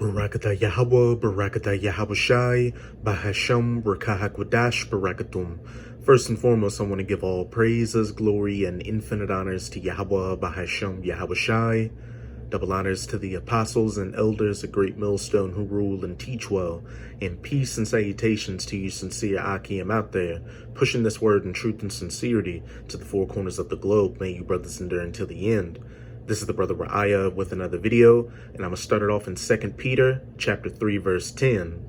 Barakata Yahweh, Barakata Yahabushai, Bahasham, Rakahakwadash, Barakatum. First and foremost, I want to give all praises, glory, and infinite honors to Yahweh, Bahasham, Yahabushai. Double honors to the apostles and elders, a great millstone who rule and teach well. And peace and salutations to you sincere Akim out there, pushing this word in truth and sincerity to the four corners of the globe. May you brothers endure until the end. This is the brother Ra'aya with another video, and I'm going to start it off in 2 Peter chapter 3, verse 10.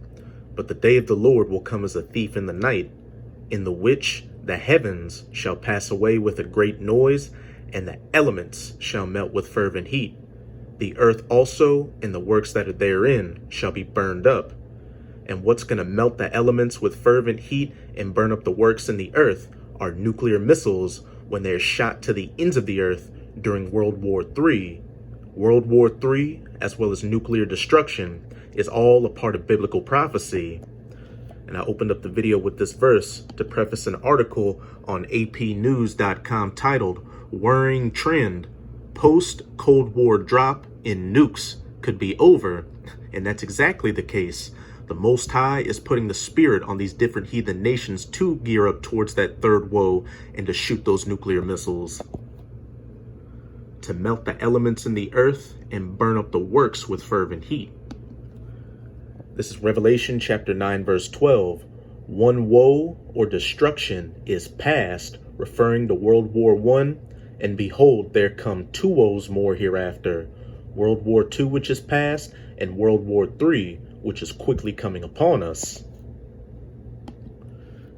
But the day of the Lord will come as a thief in the night, in the which the heavens shall pass away with a great noise, and the elements shall melt with fervent heat. The earth also and the works that are therein shall be burned up. And what's going to melt the elements with fervent heat and burn up the works in the earth are nuclear missiles when they're shot to the ends of the earth during World War III. World War III, as well as nuclear destruction, is all a part of biblical prophecy. And I opened up the video with this verse to preface an article on apnews.com titled, "Worrying Trend, Post-Cold War Drop in Nukes Could Be Over." And that's exactly the case. The Most High is putting the spirit on these different heathen nations to gear up towards that third woe and to shoot those nuclear missiles, to melt the elements in the earth and burn up the works with fervent heat. This is Revelation chapter 9, verse 12. One woe or destruction is past, referring to World War I, and behold, there come two woes more hereafter. World War II, which is past, and World War III, which is quickly coming upon us.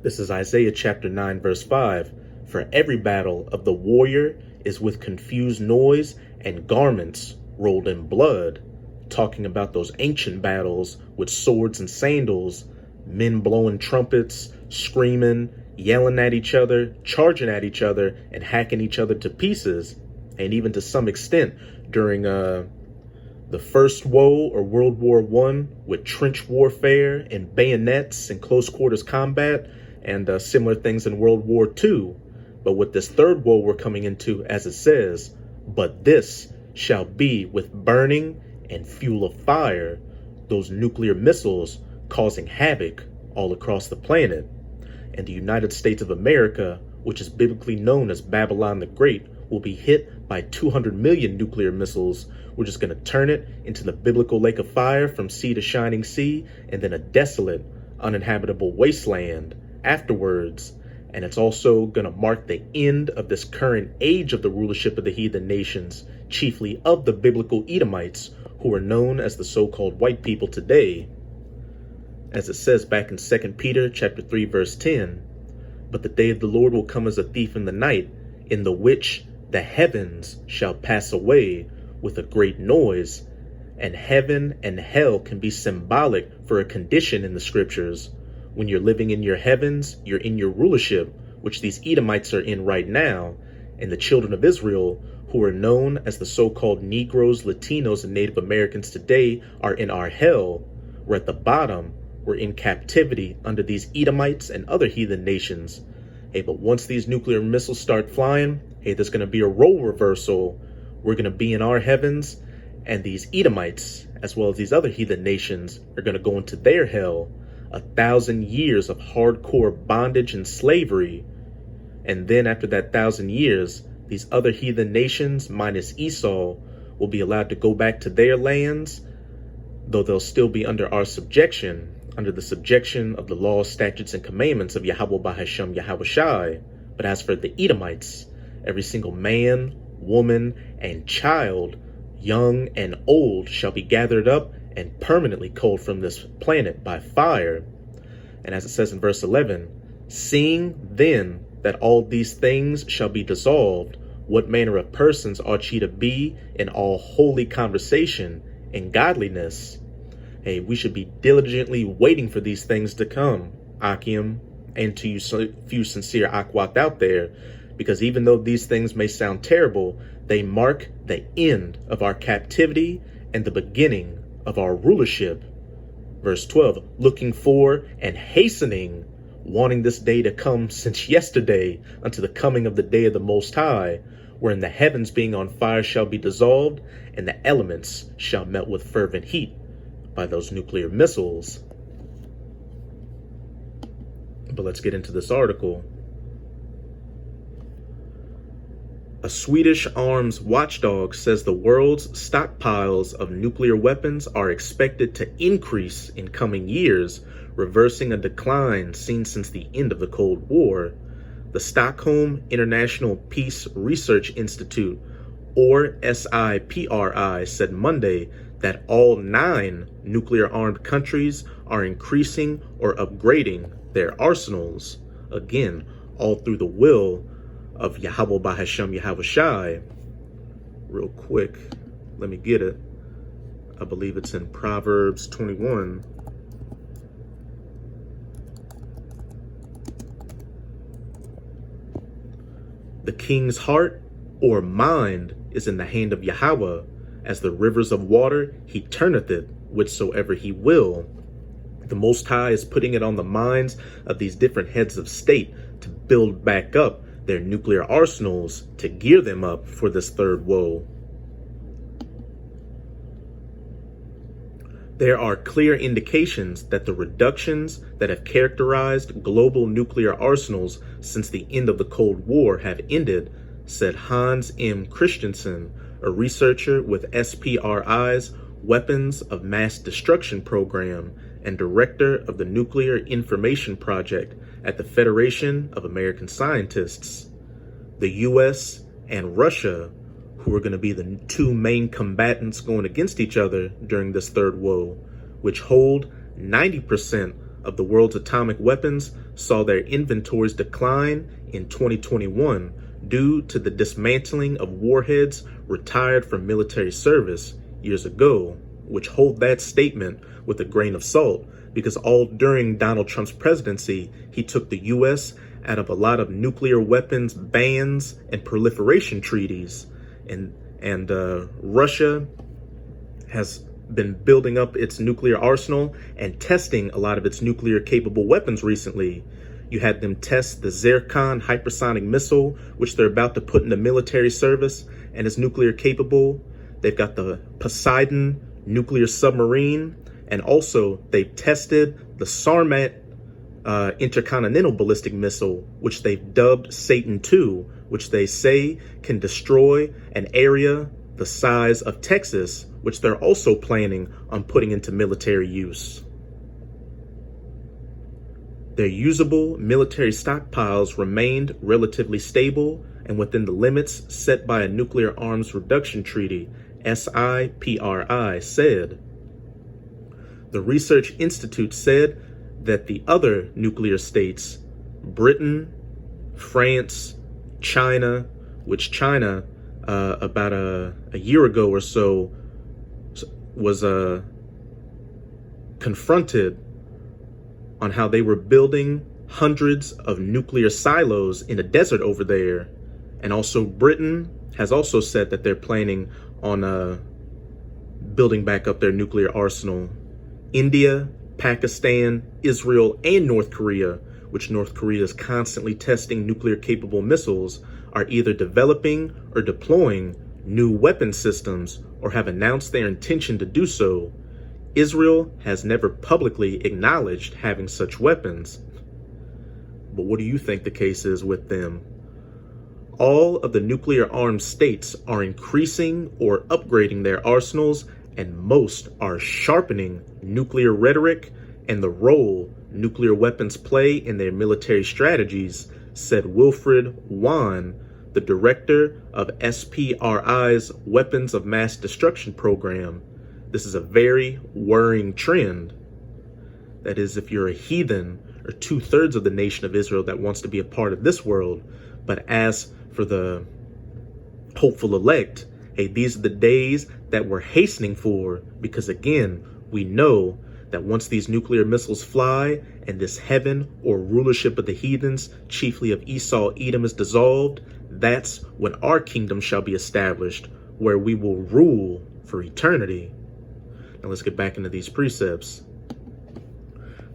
This is Isaiah chapter 9, verse 5. For every battle of the warrior is with confused noise and garments rolled in blood, talking about those ancient battles with swords and sandals, men blowing trumpets, screaming, yelling at each other, charging at each other, and hacking each other to pieces. And even to some extent during the First Woe or World War I with trench warfare and bayonets and close quarters combat and similar things in World War II. But with this third woe we're coming into, as it says, but this shall be with burning and fuel of fire, those nuclear missiles causing havoc all across the planet. And the United States of America, which is biblically known as Babylon the Great, will be hit by 200 million nuclear missiles, which is going to turn it into the biblical lake of fire from sea to shining sea, and then a desolate, uninhabitable wasteland afterwards. And it's also going to mark the end of this current age of the rulership of the heathen nations, chiefly of the biblical Edomites, who are known as the so-called white people today. As it says back in 2 Peter chapter 3, verse 10, but the day of the Lord will come as a thief in the night, in the which the heavens shall pass away with a great noise. And heaven and hell can be symbolic for a condition in the scriptures. When you're living in your heavens, you're in your rulership, which these Edomites are in right now. And the children of Israel, who are known as the so-called Negroes, Latinos, and Native Americans today, are in our hell. We're at the bottom. We're in captivity under these Edomites and other heathen nations. Hey, but once these nuclear missiles start flying, hey, there's going to be a role reversal. We're going to be in our heavens, and these Edomites, as well as these other heathen nations, are going to go into their hell. 1,000 years of hardcore bondage and slavery. And then after that 1,000 years, these other heathen nations, minus Esau, will be allowed to go back to their lands, though they'll still be under our subjection, under the subjection of the laws, statutes, and commandments of Yahweh Bahasham Yahabushai. But as for the Edomites, every single man, woman, and child, young and old, shall be gathered up and permanently culled from this planet by fire. And as it says in verse 11, seeing then that all these things shall be dissolved, what manner of persons ought ye to be in all holy conversation and godliness? Hey, we should be diligently waiting for these things to come, Akim, and to you few sincere Akwat out there, because even though these things may sound terrible, they mark the end of our captivity and the beginning of our rulership. Verse 12, looking for and hastening, wanting this day to come since yesterday, unto the coming of the day of the Most High, wherein the heavens being on fire shall be dissolved, and the elements shall melt with fervent heat. by those nuclear missiles. But let's get into this article. A Swedish arms watchdog says the world's stockpiles of nuclear weapons are expected to increase in coming years, reversing a decline seen since the end of the Cold War. The Stockholm International Peace Research Institute, or SIPRI, said Monday that all 9 nuclear-armed countries are increasing or upgrading their arsenals, again, all through the will of Yahweh Bahashem Yahweh Shai. Real quick, let me get it. I believe it's in Proverbs 21. The king's heart or mind is in the hand of Yahweh. As the rivers of water, he turneth it whithersoever he will. The Most High is putting it on the minds of these different heads of state to build back up their nuclear arsenals, to gear them up for this third woe. There are clear indications that the reductions that have characterized global nuclear arsenals since the end of the Cold War have ended, said Hans M. Christensen, a researcher with SPRI's Weapons of Mass Destruction Program and director of the Nuclear Information Project at the Federation of American Scientists. The U.S. and Russia, who are going to be the 2 main combatants going against each other during this third woe, which hold 90% of the world's atomic weapons, saw their inventories decline in 2021 due to the dismantling of warheads retired from military service years ago, which hold that statement with a grain of salt, because all during Donald Trump's presidency, he took the U.S. out of a lot of nuclear weapons bans and proliferation treaties. And Russia has been building up its nuclear arsenal and testing a lot of its nuclear capable weapons recently. You had them test the Zircon hypersonic missile, which they're about to put into military service and is nuclear capable. They've got the Poseidon nuclear submarine, and also they've tested the Sarmat intercontinental ballistic missile, which they've dubbed Satan II, which they say can destroy an area the size of Texas, which they're also planning on putting into military use. Their usable military stockpiles remained relatively stable and within the limits set by a nuclear arms reduction treaty, SIPRI said. The Research Institute said that the other nuclear states, Britain, France, China, which China about a year ago or so was confronted on how they were building hundreds of nuclear silos in a desert over there. And also Britain has also said that they're planning on building back up their nuclear arsenal. India, Pakistan, Israel, and North Korea, which North Korea is constantly testing nuclear capable missiles, are either developing or deploying new weapon systems or have announced their intention to do so. Israel has never publicly acknowledged having such weapons. But what do you think the case is with them? All of the nuclear armed states are increasing or upgrading their arsenals, and most are sharpening nuclear rhetoric and the role nuclear weapons play in their military strategies, said Wilfred Wan, the director of SPRI's Weapons of Mass Destruction Program. This is a very worrying trend. That is, if you're a heathen or 2/3 of the nation of Israel that wants to be a part of this world. But as for the hopeful elect, hey, these are the days that we're hastening for, because again, we know that once these nuclear missiles fly and this heaven or rulership of the heathens, chiefly of Esau, Edom, is dissolved, that's when our kingdom shall be established, where we will rule for eternity. Now let's get back into these precepts.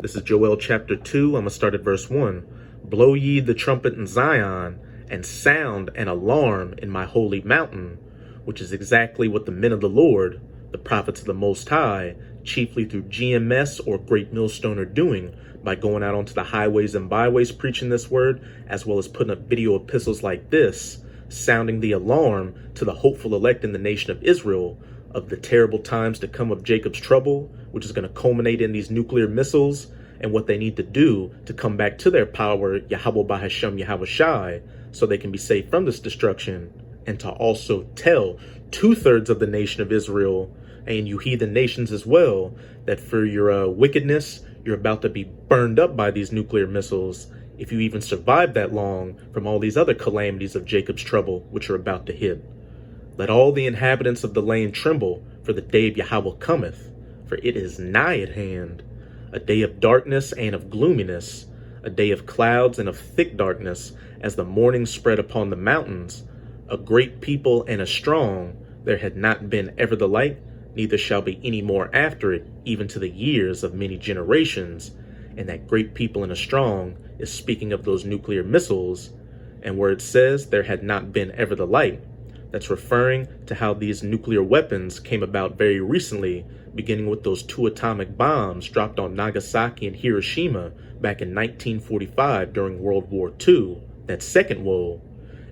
This is Joel chapter 2. I'm going to start at verse 1. Blow ye the trumpet in Zion, and sound an alarm in my holy mountain, which is exactly what the men of the Lord, the prophets of the Most High, chiefly through GMS or Great Millstone, are doing by going out onto the highways and byways preaching this word, as well as putting up video epistles like this, sounding the alarm to the hopeful elect in the nation of Israel of the terrible times to come of Jacob's trouble, which is going to culminate in these nuclear missiles, and what they need to do to come back to their power, Yahweh Bahashem Yahweh Shai, so they can be saved from this destruction, and to also tell 2/3 of the nation of Israel, and you heathen nations as well, that for your wickedness, you're about to be burned up by these nuclear missiles, if you even survive that long from all these other calamities of Jacob's trouble, which are about to hit. Let all the inhabitants of the land tremble, for the day of Yahweh cometh, for it is nigh at hand, a day of darkness and of gloominess, a day of clouds and of thick darkness, as the morning spread upon the mountains, a great people and a strong, there had not been ever the like, neither shall be any more after it, even to the years of many generations. And that great people and a strong is speaking of those nuclear missiles, and where it says there had not been ever the like, that's referring to how these nuclear weapons came about very recently, beginning with those 2 atomic bombs dropped on Nagasaki and Hiroshima back in 1945 during World War II, that second woe.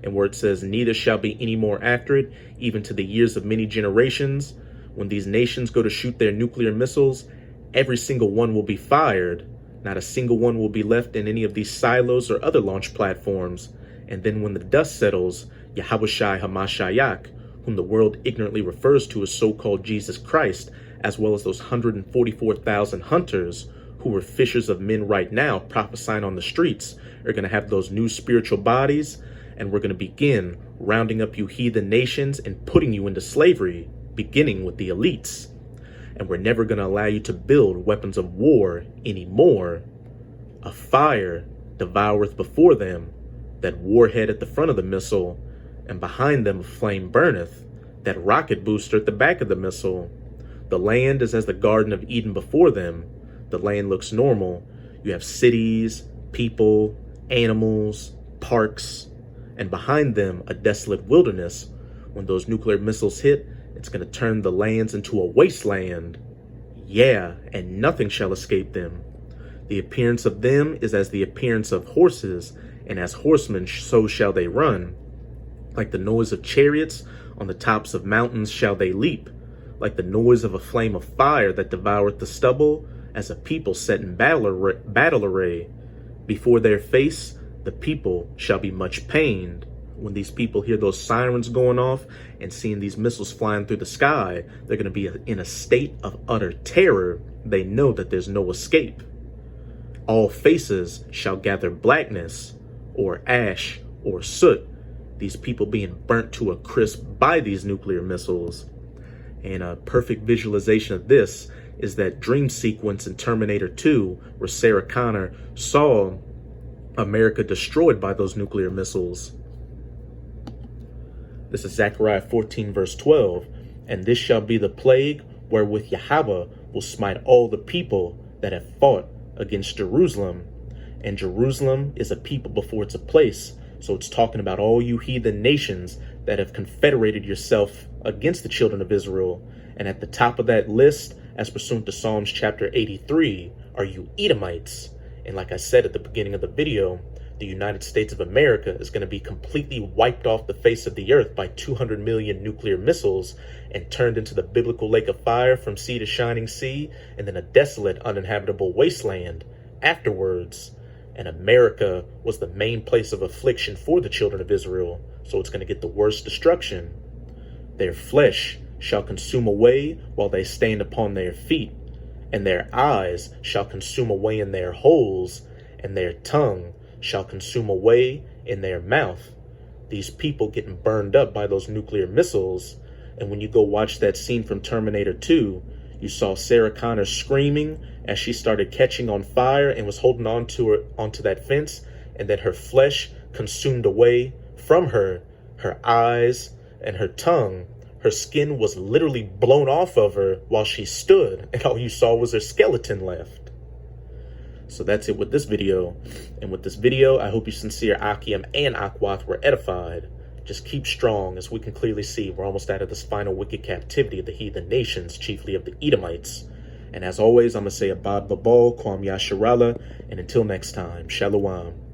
And where it says, neither shall be any more after it, even to the years of many generations, when these nations go to shoot their nuclear missiles, every single one will be fired. Not a single one will be left in any of these silos or other launch platforms. And then when the dust settles, Yahweh Shai Hamashiach, whom the world ignorantly refers to as so-called Jesus Christ, as well as those 144,000 hunters who were fishers of men right now prophesying on the streets, are going to have those new spiritual bodies, and we're going to begin rounding up you heathen nations and putting you into slavery, beginning with the elites. And we're never going to allow you to build weapons of war anymore. A fire devoureth before them, that warhead at the front of the missile, and behind them a flame burneth, that rocket booster at the back of the missile. The land is as the Garden of Eden before them. The land looks normal. You have cities, people, animals, parks, and behind them a desolate wilderness. When those nuclear missiles hit, it's going to turn the lands into a wasteland. Yeah, and nothing shall escape them. The appearance of them is as the appearance of horses, and as horsemen so shall they run. Like the noise of chariots, on the tops of mountains shall they leap. Like the noise of a flame of fire that devoureth the stubble, as a people set in battle array. Before their face, the people shall be much pained. When these people hear those sirens going off and seeing these missiles flying through the sky, they're going to be in a state of utter terror. They know that there's no escape. All faces shall gather blackness, or ash, or soot, these people being burnt to a crisp by these nuclear missiles. And a perfect visualization of this is that dream sequence in Terminator 2, where Sarah Connor saw America destroyed by those nuclear missiles. This is Zechariah 14, verse 12. And this shall be the plague wherewith Yahweh will smite all the people that have fought against Jerusalem. And Jerusalem is a people before it's a place. So it's talking about all you heathen nations that have confederated yourself against the children of Israel. And at the top of that list, as pursuant to Psalms chapter 83, are you Edomites. And like I said at the beginning of the video, the United States of America is going to be completely wiped off the face of the earth by 200 million nuclear missiles and turned into the biblical lake of fire from sea to shining sea, and then a desolate, uninhabitable wasteland afterwards. And America was the main place of affliction for the children of Israel, so it's going to get the worst destruction. Their flesh shall consume away while they stand upon their feet, and their eyes shall consume away in their holes, and their tongue shall consume away in their mouth. These people getting burned up by those nuclear missiles. And when you go watch that scene from Terminator 2, you saw Sarah Connor screaming as she started catching on fire and was holding onto that fence, and then her flesh consumed away from her eyes and her tongue. Her skin was literally blown off of her while she stood, and all you saw was her skeleton left. So that's it with this video. And with this video, I hope you sincere Akim and Akwath were edified. Just keep strong. As we can clearly see, we're almost out of this final wicked captivity of the heathen nations, chiefly of the Edomites. And as always, I'm going to say Abad Babal, Kwam Yasharala, and until next time, Shalom.